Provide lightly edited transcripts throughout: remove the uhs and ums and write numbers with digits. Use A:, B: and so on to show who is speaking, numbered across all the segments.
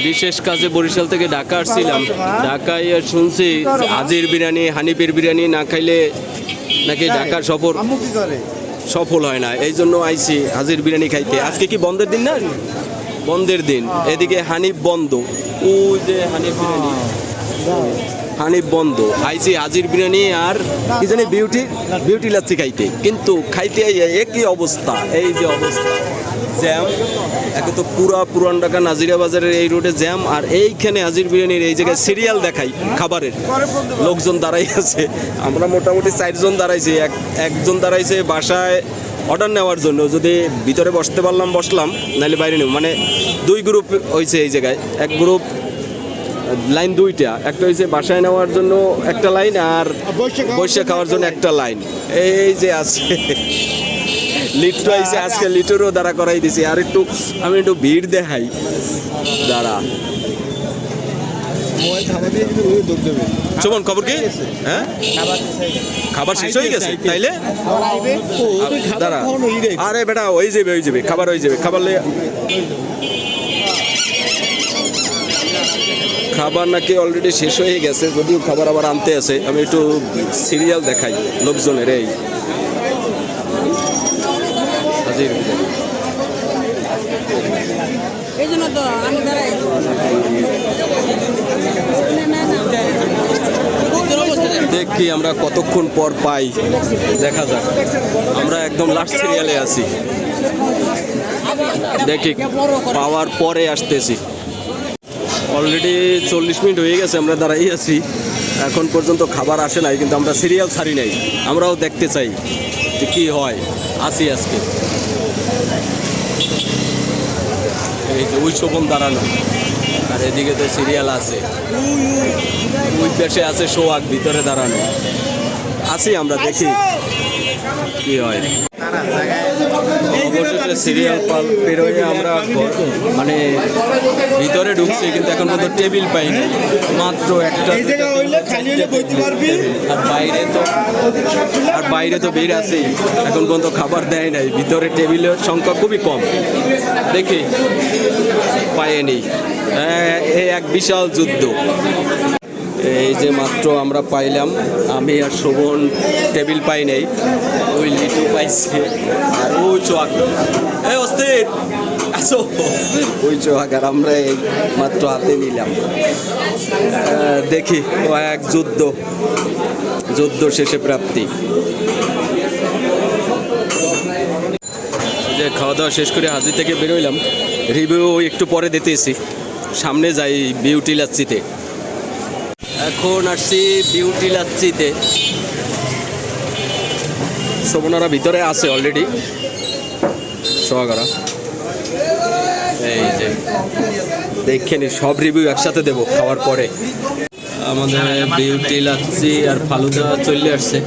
A: বিশেষ কাজে বরিশাল থেকে ঢাকা আসছিলাম। ঢাকায় শুনছি আজির বিরিয়ানি, হানিফের বিরিয়ানি না খাইলে নাকি ঢাকার সফর সফল হয় না। এই জন্য আইছি হাজির বিরিয়ানি খাইতে। আজকে কি বন্ধের দিন না? বন্ধের দিন। এদিকে হানিফ বন্ধ, ওই যে হানিফ বিরিয়ানি, হানিফ বন্ধ। আইছি হাজির বিরিয়ানি আর কি জানি বিউটি লাচ্ছি খাইতে, কিন্তু খাইতে একই অবস্থা। এই যে অবস্থা, জ্যাম। একে তো পুরান ঢাকা নাজিরা বাজারের এই রোডে জ্যাম, আর এইখানে হাজির বিরিয়ানির এই জায়গায় সিরিয়াল দেখাই খাবারের, লোকজন দাঁড়াই আছে। আমরা মোটামুটি 4 জন দাঁড়াইছি। একজন দাঁড়াইছে বাসায় অর্ডার নেওয়ার জন্য, যদি ভিতরে বসতে পারলাম বসলাম, নাহলে বাইরে নেব। মানে 2 গ্রুপ হয়েছে এই জায়গায়। এক গ্রুপ লাইন 2টা, একটা হয়েছে বাসায় নেওয়ার জন্য একটা লাইন, আর বসে খাওয়ার জন্য একটা লাইন। এই যে আছে লিট্টু আইছে, আজকে লিটুরও দাঁড়া করাই দিছি। আর আমি একটু ভিড় দেখাই, দাঁড়া। চমন খবর কি? হ্যাঁ, খাবার শেষ হয়ে গেছে তাইলে? দাঁড়া, আরে বেটা হয়ে যাবে খাবার, হয়ে যাবে খাবার। খাবার নাকি অলরেডি শেষ হয়ে গেছে, যদিও খাবার আবার আনতে আছে। আমি একটু সিরিয়াল দেখাই লোকজনের। এই দেখি আমরা কতক্ষণ পর পাই, দেখা যাক। আমরা একদম লাস্ট সিরিয়ালে আছি, দেখি পাওয়ার পরে আসতেছি। অলরেডি 40 মিনিট হয়ে গেছে আমরা দাঁড়াই আছি, এখন পর্যন্ত খাবার আসে নাই, কিন্তু আমরা সিরিয়াল ছাড়ি নাই। আমরাও দেখতে চাই যে কী হয়। আসি আজকে। এই যে ওই শোভন দাঁড়ানো, আর এদিকে তো সিরিয়াল আছে। ওই পাশে আছে সোহাগ ভিতরে দাঁড়ানো। আসি আমরা, দেখি কি হয়। অবশেষে সিরিয়াল পেরোয় আমরা মানে ভিতরে ঢুকছি, কিন্তু এখন পর্যন্ত টেবিল পাইনি। মাত্র একটা, আর বাইরে তো ভিড় আছেই। এখন পর্যন্ত খাবার দেয় নাই। ভিতরে টেবিলের সংখ্যা খুবই কম। দেখি পাইনি। এই এক বিশাল যুদ্ধ। এই যে মাত্র আমরা পাইলাম, আমি আর শোভন টেবিল পাই নাই। ওই লিটু পাইছে, আর ওই চোয়াক, এই অস্থির আসো, ওই চোয়াক আর আমরা এই মাত্র হাতে নিলাম। দেখি এক যুদ্ধ শেষে প্রাপ্তি। যে খাওয়া দাওয়া শেষ করে হাজির থেকে বেরোইলাম। রিভিউ একটু পরে দিতেছি। সামনে যাই বিউটি লাচ্ছিতে। এখন আসছি বিউটি লাচ্ছিতে। শোভনারা ভিতরে আছে অলরেডি, সোহাগারা। এই যে দেখে নি, সব রিভিউ একসাথে দেবো খাওয়ার পরে। আমাদের বিউটি লাচ্ছি আর ফালুদা চলে আসছে।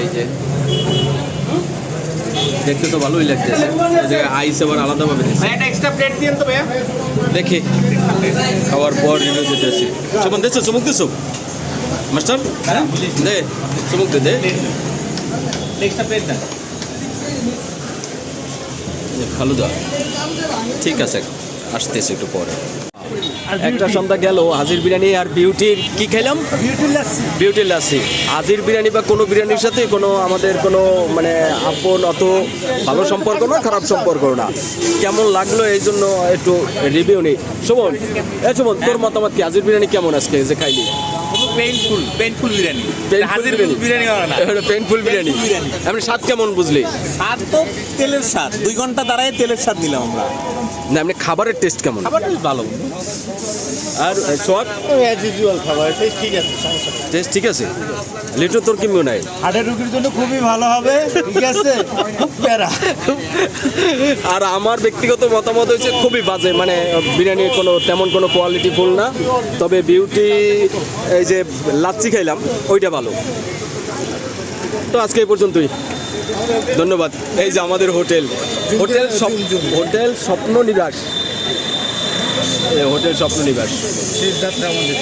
A: এই যে দেখতে তো ভালোই লাগতেছে। আইস আবার আলাদাভাবে দেখি খাওয়ার পর রিভিউ দিতেছি। চমন দিচ্ছ, চমক দিচ্ছ মাস্টার? দে চমক দে। ফালুদা ঠিক আছে, আসতেছে একটু পরে। একটা সন্ধ্যা গেল, হাজির বিরিয়ানি আর বিউটির কি খাইলাম? বিউটি লাচ্ছি। হাজির বিরিয়ানি বা কোনো বিরিয়ানির সাথে আমাদের কোনো মানে আপন অত ভালো সম্পর্ক না, খারাপ সম্পর্ক না। কেমন লাগলো এই জন্য একটু রিভিউ নেই। শোভন, শোভন, তোর মতামত কি? হাজির বিরিয়ানি কেমন আজকে যে খাইলি?
B: পেইনফুল বিরিয়ানি।
A: পেইনফুল বিরিয়ানি। এমনি স্বাদ কেমন বুঝলি?
B: স্বাদ তো তেলের স্বাদ। 2 ঘন্টা দাঁড়ায় তেলের স্বাদ নিলাম আমরা।
A: না, এমনি খাবারের টেস্ট কেমন?
B: খাবার ভালো।
A: আর সোয়াক
B: খাবার ঠিক আছে,
A: টেস্ট ঠিক আছে। লিটু তোর কি মনে হয়?
B: হাটের রুগীর জন্য খুবই ভালো হবে, ঠিক আছে।
A: আর আমার ব্যক্তিগত মতামত হচ্ছে খুবই বাজে, মানে বিরিয়ানির তেমন কোনো কোয়ালিটি ফুল না। তবে বিউটি এই যে লাচ্ছি খাইলাম ওইটা ভালো। তো আজকে এই পর্যন্তই, ধন্যবাদ। এই যে আমাদের হোটেল স্বপ্ন নিবাস, হোটেল স্বপ্ন নিবাস।
B: শেষ যাত্রা আমাদের।